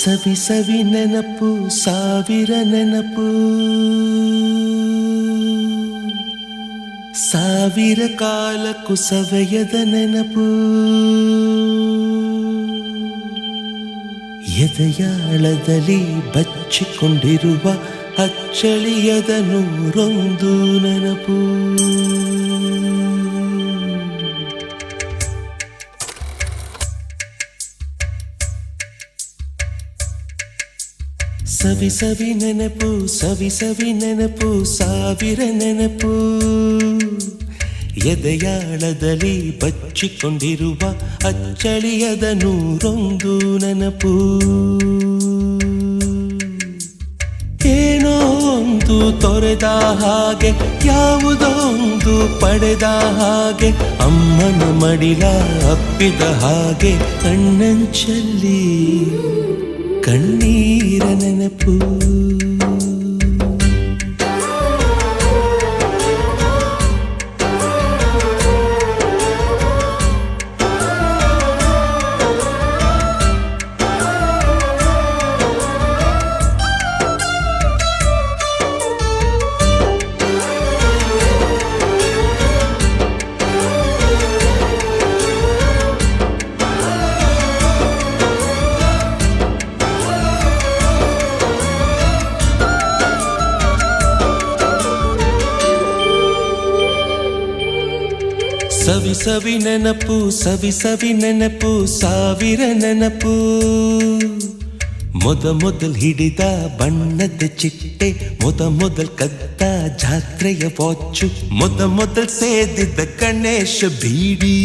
ಸವಿ ಸವಿ ನೆನಪು ಸಾವಿರ ನೆನಪು ಸಾವಿರ ಕಾಲಕ್ಕೂ ಸವೆಯದ ನೆನಪು ಎದೆಯಾಳದಲ್ಲಿ ಬಚ್ಚಿಕೊಂಡಿರುವ ಅಚ್ಚಳಿಯದ ನೂರೊಂದು ನೆನಪು ಸವಿ ಸವಿ ನೆನಪು ಸವಿ ಸವಿ ನೆನಪು ಸಾವಿರ ನೆನಪು ಎದೆಯಾಳದಲ್ಲಿ ಬಚ್ಚಿಕೊಂಡಿರುವ ಅಚ್ಚಳಿಯದ ನೂರೊಂದು ನೆನಪು ಏನೋ ಒಂದು ತೊರೆದ ಹಾಗೆ ಯಾವುದೋ ಒಂದು ಪಡೆದ ಹಾಗೆ ಅಮ್ಮನ ಮಡಿಲ ಅಪ್ಪಿದ ಹಾಗೆ ಕಣ್ಣಂಚಲ್ಲಿ ಕಣ್ಣೀರ ನೆನಪು ಸವಿ ಸವಿ ನೆನಪು ಸವಿ ಸವಿ ನೆನಪು ಸಾವಿರ ನೆನಪು ಮೊದಲ್ ಹಿಡಿದ ಬಣ್ಣದ ಚಿಟ್ಟೆ ಮೊದಲ್ ಕದ್ದ ಜಾತ್ರೆಯ ವಾಚು ಮೊದಲ್ ಸೇದಿದ್ದ ಗಣೇಶ ಬೀಡಿ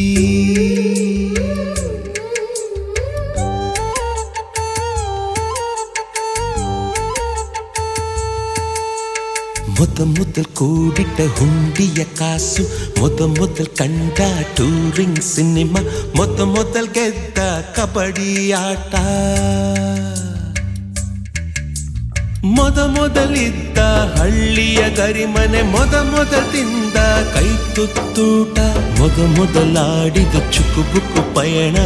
ಮೊದಲ್ ಕೂಡಿಟ್ಟ ಹುಂಡಿಯ ಕಾಸು ಮೊದಲ್ ಕಂಡ ಟೂರಿಂಗ್ ಸಿನಿಮಾ ಮೊದಲ್ ಗೆದ್ದ ಕಬಡ್ಡಿ ಆಟ ಮೊದಲಿದ್ದ ಹಳ್ಳಿಯ ಗರಿಮನೆ ಮೊದಲ್ ತಿಂದ ಕೈ ತುತ್ತೂಟ ಮೊದಲಾಡಿದ ಚುಕುಬುಕು ಪಯಣ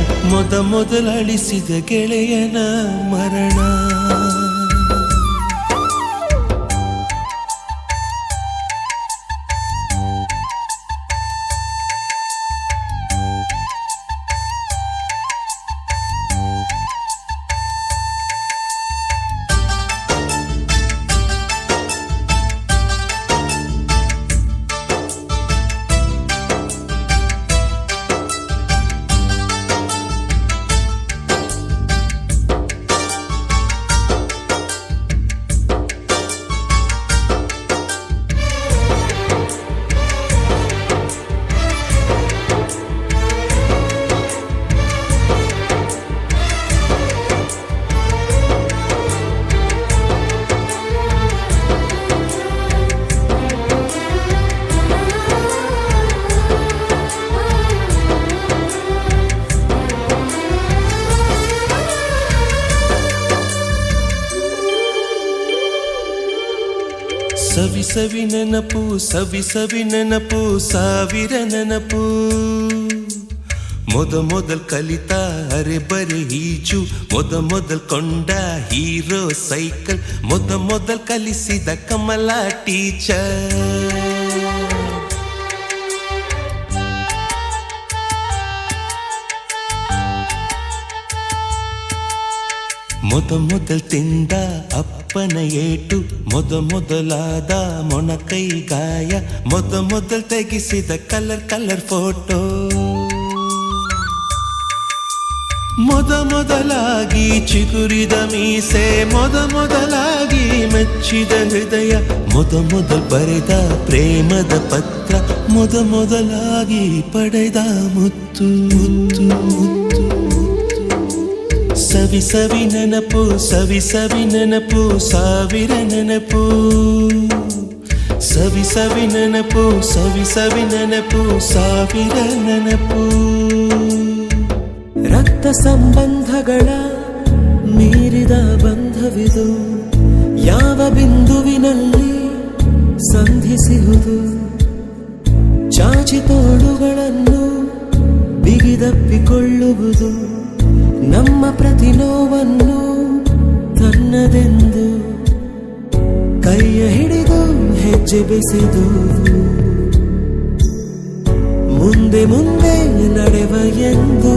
ಮೊದಲ ಅಳಿಸಿದ ಗೆಳೆಯನ ಮರಣ ಸವಿ ಸವಿ ನೆನಪು ಸವಿ ಸವಿ ನೆನಪು ಸಾವಿರ ನೆನಪು ಮೊದಲ್ ಕಲಿತ ಅರೆಬರೆ ಈಜು ಮೊದಲ್ ಕೊಂಡ ಹೀರೋ ಸೈಕಲ್ ಮೊದಲ್ ಕಲಿಸಿದ ಕಮಲ ಟೀಚರ್ ಮೊದಲ್ ತಿಂದ ಅಪ್ಪನ ಏಟು ಮೊದಲಾದ ಮೊಣಕೈ ಗಾಯ ಮೊದಲ್ ತೆಗೆಸಿದ ಕಲರ್ ಫೋಟೋ ಮೊದಲಾಗಿ ಚಿಗುರಿದ ಮೀಸೆ ಮೊದಲಾಗಿ ಮೆಚ್ಚಿದ ಹೃದಯ ಮೊದಲ್ ಬರೆದ ಪ್ರೇಮದ ಪತ್ರ ಮೊದಲಾಗಿ ಪಡೆದ ಮುತ್ತು ಸವಿ ಸವಿ ನೆನಪು ಸವಿ ಸವಿ ನೆನಪು ಸಾವಿರ ನೆನಪು ಸವಿ ಸವಿ ನೆನಪು ಸವಿ ಸವಿ ನೆನಪು ಸಾವಿರ ನೆನಪು ರಕ್ತ ಸಂಬಂಧಗಳ ಮೀರಿದ ಬಂಧವಿದು ಯಾವ ಬಿಂದುವಿನಲ್ಲಿ ಸಂಧಿಸುವುದು ಚಾಚಿ ತೋಳುಗಳನ್ನು ಬಿಗಿದಪ್ಪಿಕೊಳ್ಳುವುದು ನಮ್ಮ ಪ್ರತಿ ನೋವನ್ನು ಹೆಜ್ಜೆ ಬೆಸೆದು ಮುಂದೆ ಮುಂದೆ ನಡೆವ ಎಂದು